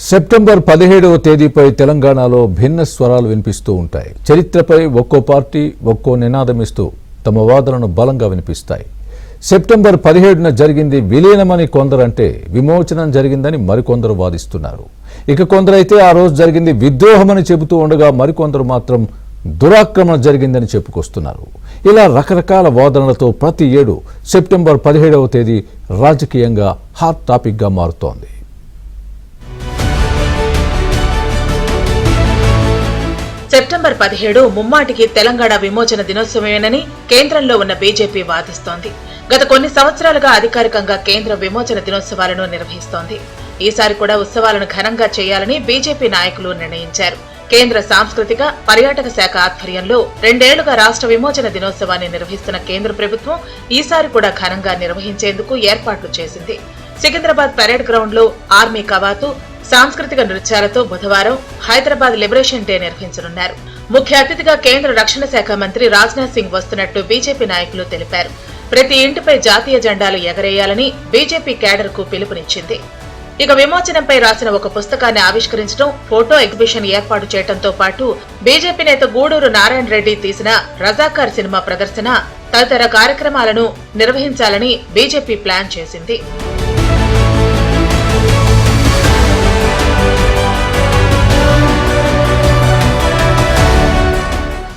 September 17వ తేదీపై తెలంగాణలో భిన్న స్వరాలు వినిపిస్తూ ఉంటాయి. చరిత్రపై ఒక్కో పార్టీ ఒక్కో నినాదమిస్తూ తమ వాదనను బలంగా వినిపిస్తాయి. సెప్టెంబర్ 17న జరిగింది విలీనమని కొందరంటే విమోచనం జరిగిందని మరికొందరు వాదిస్తున్నారు. ఇక కొందరైతే ఆ రోజు జరిగింది విద్రోహమని చెబుతూ ఉండగా మరికొందరు మాత్రం దురాక్రమణ జరిగిందని చెప్పుకొస్తున్నారు. ఇలా రకరకాల వాదనలతో ప్రతి ఏడు సెప్టెంబర్ 17వ తేదీ రాజకీయంగా హాట్ టాపిక్గా మారుతోంది. సెప్టెంబర్ 17 ముమ్మాటికి తెలంగాణ విమోచన దినోత్సవమేనని కేంద్రంలో ఉన్న బీజేపీ వాదిస్తోంది. గత కొన్ని సంవత్సరాలుగా అధికారికంగా కేంద్ర విమోచన దినోత్సవాలను నిర్వహిస్తోంది. ఈసారి కూడా ఉత్సవాలను ఘనంగా చేయాలని బీజేపీ నాయకులు నిర్ణయించారు. కేంద్ర సాంస్కృతిక పర్యాటక శాఖ ఆధ్వర్యంలో 2 ఏళ్లుగా రాష్ట్ర విమోచన దినోత్సవాన్ని నిర్వహిస్తున్న కేంద్ర ప్రభుత్వం ఈసారి కూడా ఘనంగా నిర్వహించేందుకు ఏర్పాట్లు చేసింది. సికింద్రాబాద్ పరేడ్ గ్రౌండ్ లో ఆర్మీ కవాతు సాంస్కృతిక నృత్యాలతో బుధవారం హైదరాబాద్ లిబరేషన్ డే నిర్వహించనున్నారు. ముఖ్య అతిథిగా కేంద్ర రక్షణ శాఖ మంత్రి రాజ్నాథ్ సింగ్ వస్తున్నట్టు బీజేపీ నాయకులు తెలిపారు. ప్రతి ఇంటిపై జాతీయ జెండాలు ఎగరేయాలని బీజేపీ క్యాడర్ కు పిలుపునిచ్చింది. ఇక విమోచనంపై రాసిన ఒక పుస్తకాన్ని ఆవిష్కరించడం, ఫోటో ఎగ్జిబిషన్ ఏర్పాటు చేయడంతో పాటు బీజేపీ నేత గూడూరు నారాయణ రెడ్డి తీసిన రజాకార్ సినిమా ప్రదర్శన తదితర కార్యక్రమాలను నిర్వహించాలని బీజేపీ ప్లాన్ చేసింది.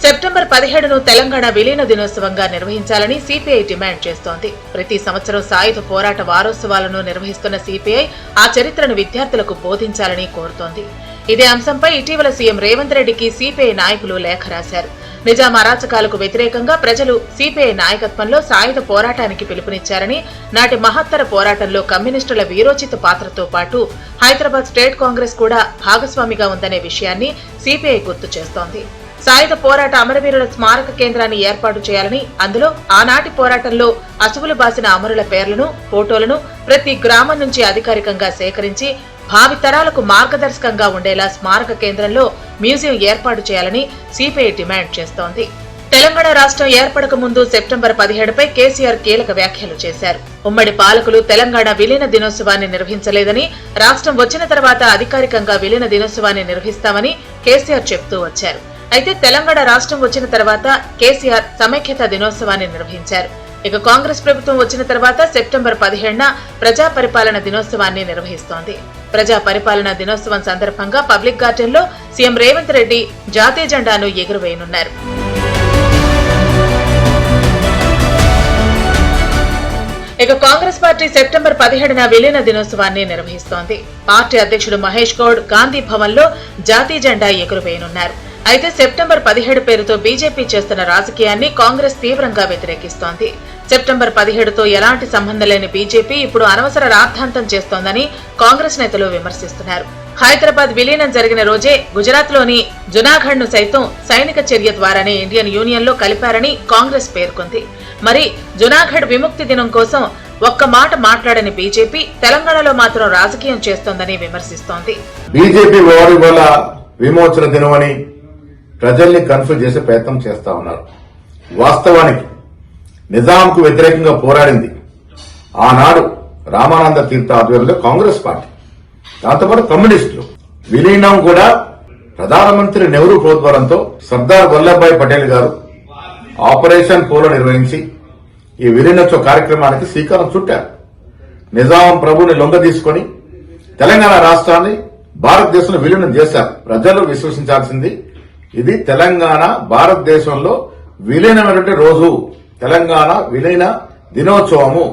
సెప్టెంబర్ 17ను తెలంగాణ విలీన దినోత్సవంగా నిర్వహించాలని సిపిఐ డిమాండ్ చేస్తోంది. ప్రతి సంవత్సరం సాయుధ పోరాట వారోత్సవాలను నిర్వహిస్తున్న సిపిఐ ఆ చరిత్రను విద్యార్థులకు బోధించాలని కోరుతోంది. ఇదే అంశంపై ఇటీవల సీఎం రేవంత్ రెడ్డికి సిపిఐ నాయకులు లేఖ రాశారు. నిజాం అరాచకాలకు వ్యతిరేకంగా ప్రజలు సిపిఐ నాయకత్వంలో సాయుధ పోరాటానికి పిలుపునిచ్చారని, నాటి మహత్తర పోరాటంలో కమ్యూనిస్టుల వీరోచిత పాత్రతో పాటు హైదరాబాద్ స్టేట్ కాంగ్రెస్ కూడా భాగస్వామిగా ఉందనే విషయాన్ని సిపిఐ గుర్తు చేస్తోంది. సాయుధ పోరాట అమరవీరుల స్మారక కేంద్రాన్ని ఏర్పాటు చేయాలని, అందులో ఆనాటి పోరాటంలో అసువులు బాసిన అమరుల పేర్లను, ఫోటోలను ప్రతి గ్రామం నుంచి అధికారికంగా సేకరించి భావితరాలకు మార్గదర్శకంగా ఉండేలా స్మారక కేంద్రంలో మ్యూజియం ఏర్పాటు చేయాలని సిపిఐ డిమాండ్ చేస్తోంది. తెలంగాణ రాష్ట్రం ఏర్పడక ముందు సెప్టెంబర్ 17పై కేసీఆర్ కీలక వ్యాఖ్యలు చేశారు. ఉమ్మడి పాలకులు తెలంగాణ విలీన దినోత్సవాన్ని నిర్వహించలేదని, రాష్ట్రం వచ్చిన తర్వాత అధికారికంగా విలీన దినోత్సవాన్ని నిర్వహిస్తామని కేసీఆర్ చెబుతూ వచ్చారు. అయితే తెలంగాణ రాష్ట్రం వచ్చిన తర్వాత కేసీఆర్ సమైక్యత దినోత్సవాన్ని నిర్వహించారు. ఇక కాంగ్రెస్ ప్రభుత్వం వచ్చిన తర్వాత సెప్టెంబర్ 17న ప్రజా పరిపాలన దినోత్సవాన్ని నిర్వహిస్తోంది. ప్రజా పరిపాలన దినోత్సవం సందర్భంగా పబ్లిక్ గార్డెన్ లో సీఎం రేవంత్ రెడ్డి జాతీయ జెండాను ఎగురవేయనున్నారు. ఇక కాంగ్రెస్ పార్టీ సెప్టెంబర్ 17న విలీన దినోత్సవాన్ని నిర్వహిస్తోంది. పార్టీ అధ్యక్షుడు మహేష్ గౌడ్ గాంధీ భవన్ లో జాతీయ జెండా ఎగురవేయనున్నారు. అయితే సెప్టెంబర్ 17 పేరుతో బీజేపీ చేస్తున్న రాజకీయాన్ని కాంగ్రెస్ తీవ్రంగా వ్యతిరేకిస్తోంది. సెప్టెంబర్ 17తో ఎలాంటి సంబంధం లేని బీజేపీ ఇప్పుడు అనవసర రాద్ధాంతం చేస్తోందని కాంగ్రెస్ నేతలు విమర్శిస్తున్నారు. హైదరాబాద్ విలీనం జరిగిన రోజే గుజరాత్ లోని జునాగఢ్ ను సైతం సైనిక చర్య ద్వారానే ఇండియన్ యూనియన్ లో కలిపారని కాంగ్రెస్ పేర్కొంది. మరి జునాగఢ్ విముక్తి దినం కోసం ఒక్క మాట మాట్లాడని బీజేపీ తెలంగాణలో మాత్రం రాజకీయం చేస్తోందని విమర్శిస్తోంది. బీజేపీ విమోచన దినమని ప్రజల్ని కన్ఫ్యూజ్ చేసే ప్రయత్నం చేస్తా ఉన్నారు. వాస్తవానికి నిజాంకు వ్యతిరేకంగా పోరాడింది ఆనాడు రామానంద తీర్థ ఆధ్వర్యంలో కాంగ్రెస్ పార్టీ, దాంతోపాటు కమ్యూనిస్టులు. విలీనం కూడా ప్రధానమంత్రి నెహ్రూ ప్రోద్బలంతో సర్దార్ వల్లభాయ్ పటేల్ గారు ఆపరేషన్ పోలో నిర్వహించి ఈ విలీనోత్సవ కార్యక్రమానికి శ్రీకారం చుట్టారు. నిజాం ప్రభుని లొంగ తీసుకుని తెలంగాణ రాష్ట్రాన్ని భారతదేశంలో విలీనం చేశారు. ప్రజలు విశ్వసించాల్సింది ఇది తెలంగాణ భారతదేశంలో విలీనమైనటువంటి రోజు, తెలంగాణ విలీన దినోత్సవము.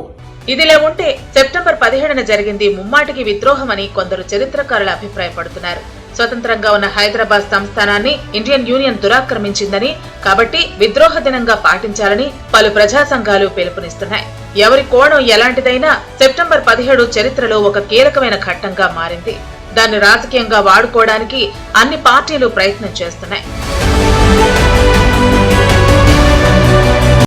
ఇదిలా ఉంటే సెప్టెంబర్ 17న జరిగింది ముమ్మాటికి విద్రోహమని కొందరు చరిత్రకారులు అభిప్రాయపడుతున్నారు. స్వతంత్రంగా ఉన్న హైదరాబాద్ సంస్థానాన్ని ఇండియన్ యూనియన్ దురాక్రమించిందని, కాబట్టి విద్రోహ దినంగా పాటించాలని పలు ప్రజా సంఘాలు పిలుపునిస్తున్నాయి. ఎవరి కోణం ఎలాంటిదైనా సెప్టెంబర్ 17 చరిత్రలో ఒక కీలకమైన ఘట్టంగా మారింది. దాన్ని రాజకీయంగా వాడుకోవడానికి అన్ని పార్టీలు ప్రయత్నం చేస్తున్నాయి.